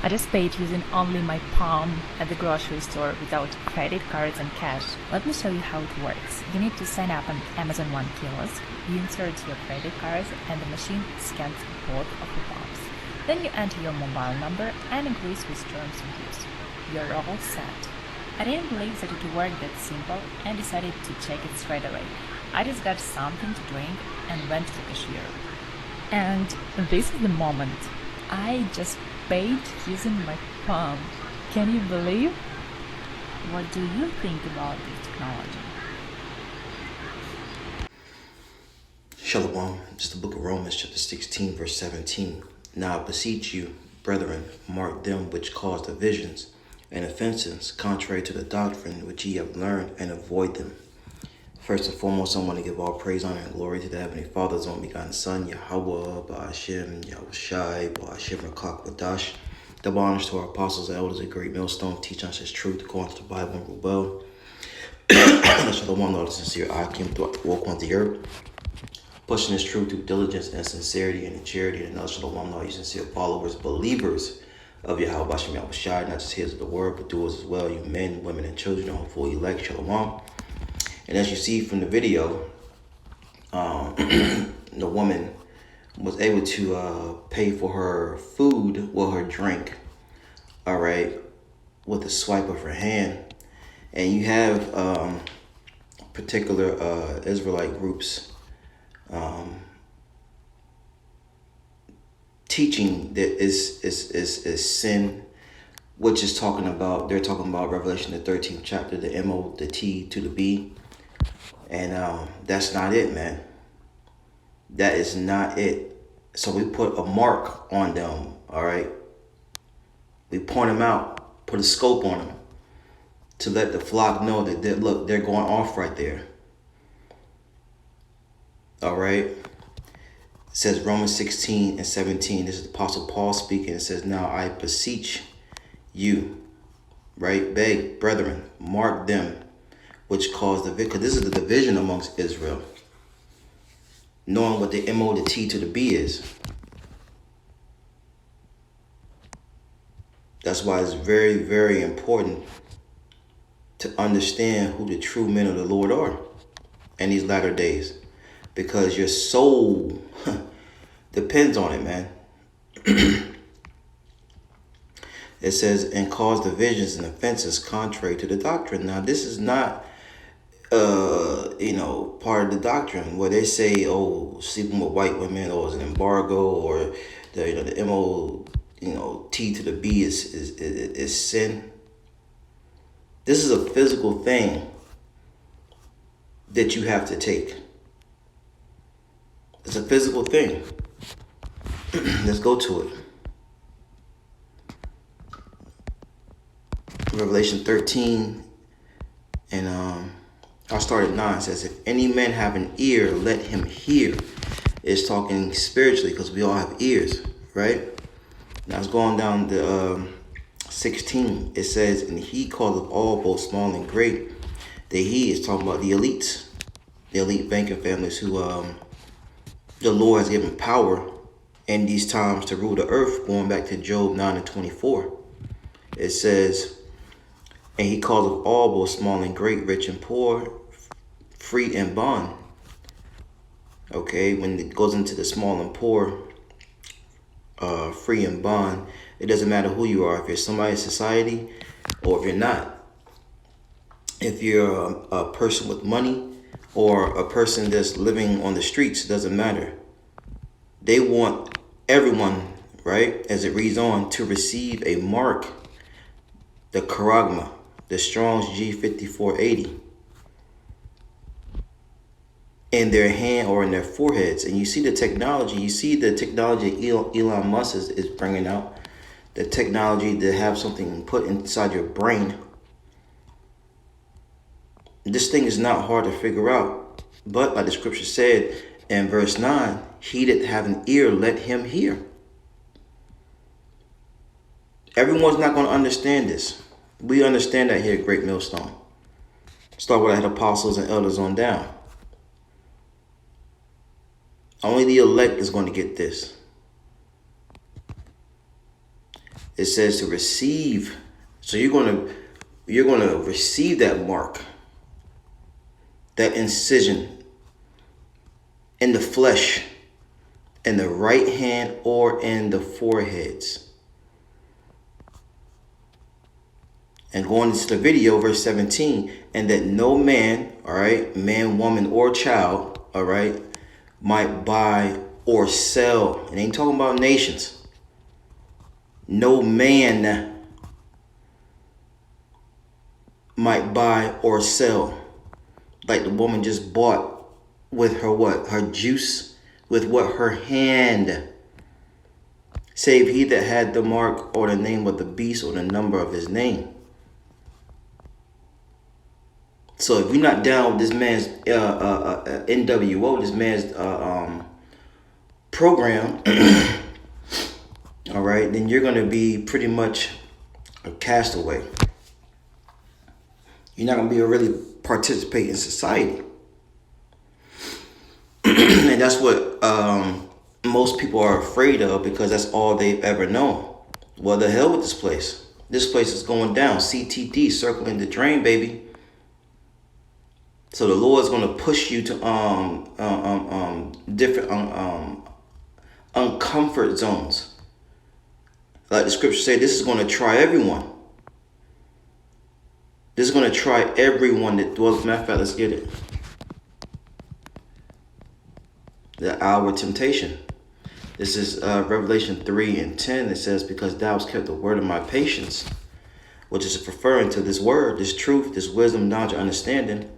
I just paid using only my palm at the grocery store without credit cards and cash. Let me show you how it works. You need to sign up on Amazon One kiosk. You insert your credit cards and the machine scans both of your palms. Then you enter your mobile number and agree with terms of use. You're all set. I didn't believe that it worked that simple and decided to check it straight away. I just got something to drink and went to the cashier. And this is the moment. I just paid using my palm. Can you believe? What do you think about this technology? Shalom. This is the book of Romans, chapter 16, verse 17. Now I beseech you, brethren, mark them which cause divisions and offenses, contrary to the doctrine which ye have learned, and avoid them. First and foremost, I want to give all praise, honor, and glory to the Heavenly Father's only begotten Son, Yahweh, Ba'ashem, Yahushai, Ba'ashem, Rakak, Badash. Double honors to our apostles, elders, and great millstone, teach us his truth according to the Bible and rebel. Shalom, Lord, sincere I came throughout the walk on the earth, pushing his truth through diligence and sincerity and in charity. And another Shalom, Lord, you sincere followers, believers of Yahweh, Ba'ashem, Yahushai, not just hearers of the word, but doers as well, you men, women, and children, all full elect, Shalom. And as you see from the video, the woman was able to pay for her food, well, her drink, all right, with a swipe of her hand. And you have particular Israelite groups teaching that is sin, which is talking about, they're talking about Revelation, the 13th chapter, the M-O, the T to the B. And that's not it, man. That is not it. So we put a mark on them, all right? We point them out, put a scope on them to let the flock know that, look, they're going off right there. All right? It says Romans 16 and 17. This is the Apostle Paul speaking. It says, now I beseech you, right? Beg, brethren, mark them which caused the because this is the division amongst Israel. Knowing what the M-O, the T to the B is. That's why it's very, very important to understand who the true men of the Lord are in these latter days. Because your soul depends on it, man. It says, and cause divisions and offenses contrary to the doctrine. Now, this is not part of the doctrine where they say, oh, sleeping with white women, or is an embargo, or the M-O, T to the B is sin. This is a physical thing that you have to take. It's a physical thing. Let's go to it. Revelation 13 and I'll start at 9. It says, if any man have an ear, let him hear. It's talking spiritually because we all have ears, right? Now it's going down to 16. It says, and he calleth all, both small and great. The he is talking about the elites, the elite banking families who the Lord has given power in these times to rule the earth, going back to Job 9 and 24. It says, and he calleth all, both small and great, rich and poor, free and bond. Okay, when it goes into the small and poor, free and bond, it doesn't matter who you are. If you're somebody in society or if you're not. If you're a person with money or a person that's living on the streets, it doesn't matter. They want everyone, right, as it reads on, to receive a mark, the charagma, the Strong's G5480, in their hand or in their foreheads. And you see the technology. You see the technology Elon Musk is bringing out. The technology to have something put inside your brain. This thing is not hard to figure out. But like the scripture said in verse 9, he that have an ear, let him hear. Everyone's not going to understand this. We understand that here at Great Millstone. Start with our head apostles and elders on down. Only the elect is going to get this. it says to receive. So you're gonna receive that mark, that incision in the flesh, in the right hand or in the foreheads. And going into the video, verse 17, and that no man, all right, man, woman, or child, all right, might buy or sell. It ain't talking about nations. No man might buy or sell. Like the woman just bought with her what? Her juice, with what? Her hand. Save he that had the mark or the name of the beast or the number of his name. So if you're not down with this man's NWO, this man's program, all right, then you're going to be pretty much a castaway. You're not going to be able to really participate in society. And that's what most people are afraid of, because that's all they've ever known. Well, the hell with this place. This place is going down. CTD, circling the drain, baby. So the Lord's going to push you to different uncomfort zones. Like the scripture say, this is going to try everyone. This is going to try everyone that dwells. Matter of fact, let's get it. The hour of temptation. This is Revelation 3:10. It says, because thou hast kept the word of my patience, which is referring to this word, this truth, this wisdom, knowledge, understanding,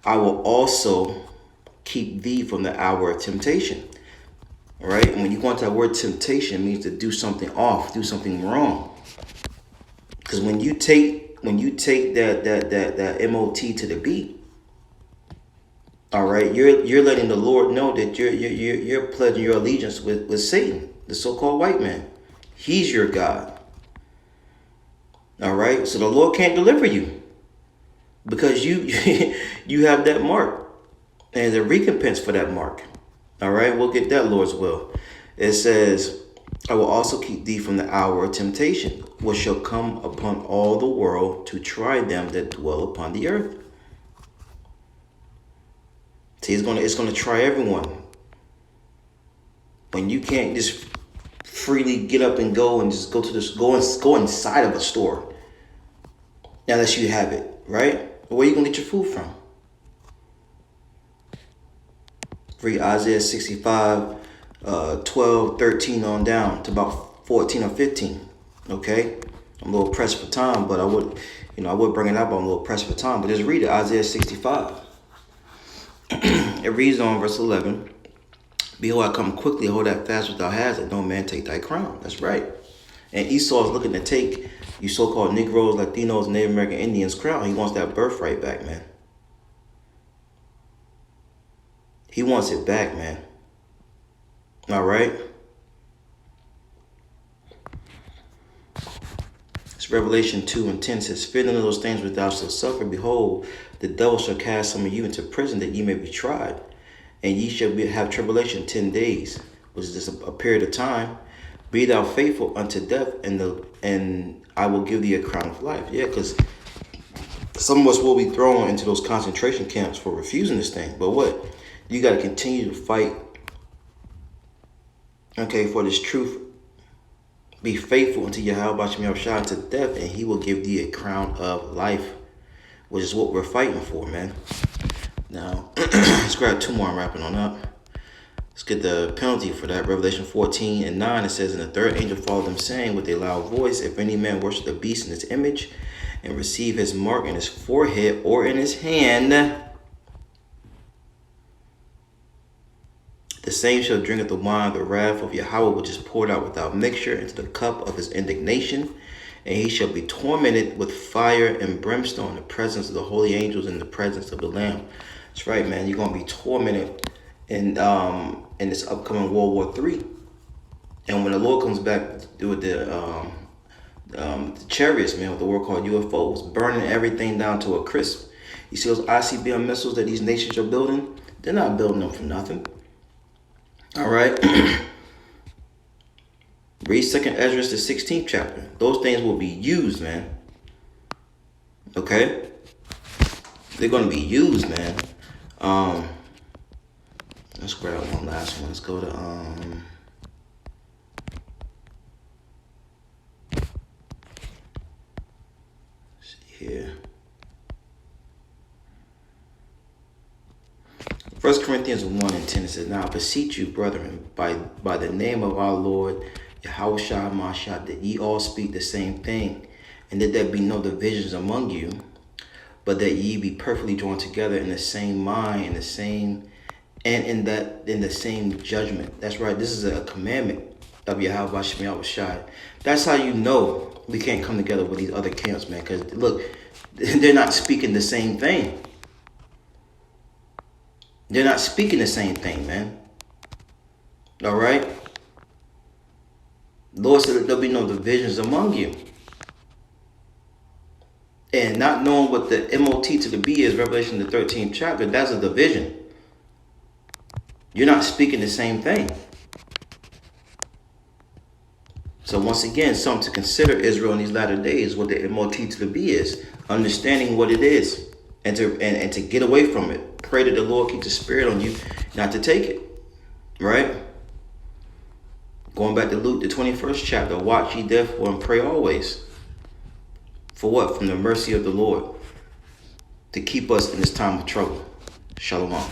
I will also keep thee from the hour of temptation. All right. And when you go into that word temptation, it means to do something off, do something wrong. Because when you take that MOT to the B, all right, you're letting the Lord know that you're pledging your allegiance with Satan, the so-called white man. He's your God. All right. So the Lord can't deliver you, because you have that mark, and the recompense for that mark. All right, we'll get that, Lord's will. It says, I will also keep thee from the hour of temptation, which shall come upon all the world to try them that dwell upon the earth. See, it's gonna try everyone. When you can't just freely get up and go and just go inside of a store, unless you have it, right? Where you gonna get your food from? Read Isaiah 65, 12, 13 on down to about 14 or 15. Okay, I'm a little pressed for time, but I would bring it up. I'm a little pressed for time, but just read it. Isaiah 65. It reads on verse 11. Behold, I come quickly. Hold that fast which thou hast, that no man take thy crown. That's right. And Esau is looking to take you so-called Negroes, Latinos, Native American Indians' crown. He wants that birthright back, man. He wants it back, man. All right. It's Revelation 2:10 says, fear none of those things which thou shalt suffer. Behold, the devil shall cast some of you into prison, that ye may be tried. And ye shall have tribulation 10 days, which is just a period of time. Be thou faithful unto death, and I will give thee a crown of life. Yeah, because some of us will be thrown into those concentration camps for refusing this thing. But what? You got to continue to fight, okay, for this truth. Be faithful unto Yahweh Shah to death, and he will give thee a crown of life, which is what we're fighting for, man. Now, let's grab two more. I'm wrapping on up. Let's get the penalty for that. Revelation 14:9, it says, and the third angel followed them, saying with a loud voice, if any man worship the beast in his image, and receive his mark in his forehead or in his hand, the same shall drink of the wine of the wrath of Yahweh, which is poured out without mixture into the cup of his indignation. And he shall be tormented with fire and brimstone in the presence of the holy angels and in the presence of the Lamb. That's right, man. You're going to be tormented in this upcoming World War III. And when the Lord comes back with the chariots, man, with the word called UFOs, burning everything down to a crisp. You see those ICBM missiles that these nations are building? They're not building them for nothing. All right. Read 2nd Ezra, the 16th chapter. Those things will be used, man. Okay? They're going to be used, man. Let's grab one last one. Let's go to let's see here. 1 Corinthians 1:10, it says, "Now I beseech you, brethren, by the name of our Lord Yahushua Mashiach, that ye all speak the same thing, and that there be no divisions among you, but that ye be perfectly joined together in the same mind, in the same judgment." That's right. This is a commandment of Yahweh Shai. That's how you know we can't come together with these other camps, man. Because look, they're not speaking the same thing. They're not speaking the same thing, man. All right? Lord said that there'll be no divisions among you. And not knowing what the MOTB is, Revelation the 13th chapter, that's a division. You're not speaking the same thing. So once again, something to consider, Israel, in these latter days, what the MOTB is, understanding what it is, and to get away from it. Pray that the Lord keep the spirit on you not to take it. Right? Going back to Luke, the 21st chapter, watch ye therefore and pray always. For what? From the mercy of the Lord, to keep us in this time of trouble. Shalom.